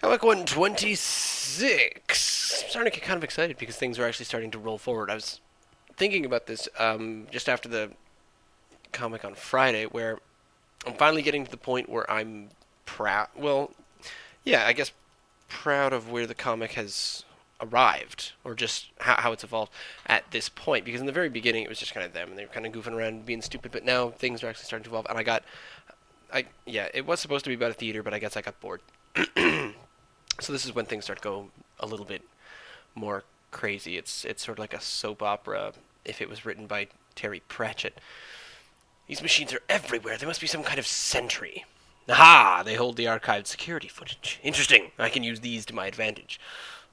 Comic 126. I'm starting to get kind of excited because things are actually starting to roll forward. I was thinking about this just after the comic on Friday, where I'm finally getting to the point where I'm proud. Well, yeah, I guess proud of where the comic has arrived, or just how it's evolved at this point. Because in the very beginning, it was just kind of them, and they were kind of goofing around, being stupid. But now things are actually starting to evolve, and yeah, it was supposed to be about a theater, but I guess I got bored. So this is when things start to go a little bit more crazy. It's sort of like a soap opera if it was written by Terry Pratchett. These machines are everywhere. There must be some kind of sentry. Aha! They hold the archived security footage. Interesting. I can use these to my advantage.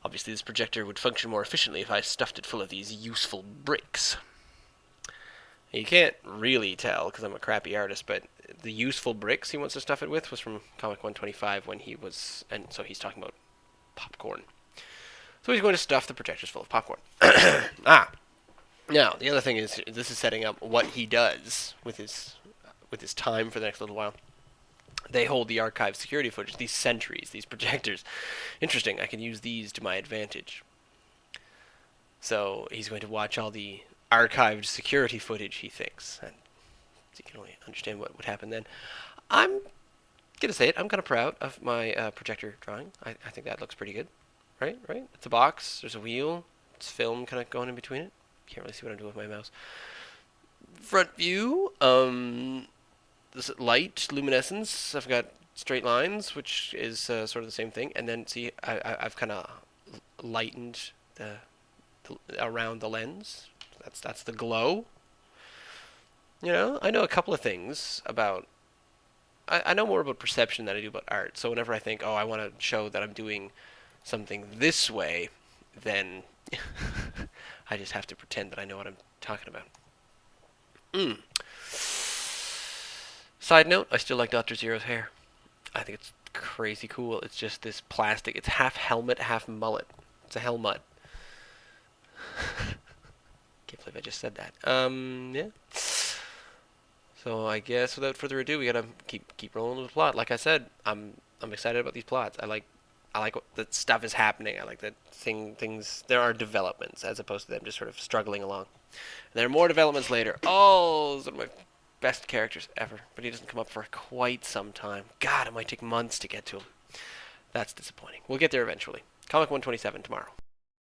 Obviously, this projector would function more efficiently if I stuffed it full of these useful bricks. You can't really tell because I'm a crappy artist, but the useful bricks he wants to stuff it with was from Comic 125 when he was, and so he's talking about popcorn. So he's going to stuff the projectors full of popcorn. Now the other thing is this is setting up what he does with his time for the next little while. They hold the archived security footage, these sentries, these projectors. Interesting. I can use these to my advantage. So he's going to watch all the archived security footage, he thinks. And you can only understand what would happen then. I'm going to say it. I'm kind of proud of my projector drawing. I think that looks pretty good. Right? It's a box. There's a wheel. It's film kind of going in between it. Can't really see what I'm doing with my mouse. Front view. This light, luminescence. I've got straight lines, which is sort of the same thing. And then, see, I've kind of lightened the around the lens. That's the glow. I know a couple of things about. I know more about perception than I do about art. So whenever I think, oh, I want to show that I'm doing something this way, then I just have to pretend that I know what I'm talking about. Side note, I still like Dr. Zero's hair. I think it's crazy cool. It's just this plastic. It's half helmet, half mullet. It's a helmet. Can't believe I just said that. Yeah. So I guess without further ado, we gotta keep rolling with the plot. Like I said, I'm excited about these plots. I like that stuff is happening. I like that things there are developments as opposed to them just sort of struggling along. And there are more developments later. Oh, those are my best characters ever. But he doesn't come up for quite some time. God, it might take months to get to him. That's disappointing. We'll get there eventually. Comic 127 tomorrow.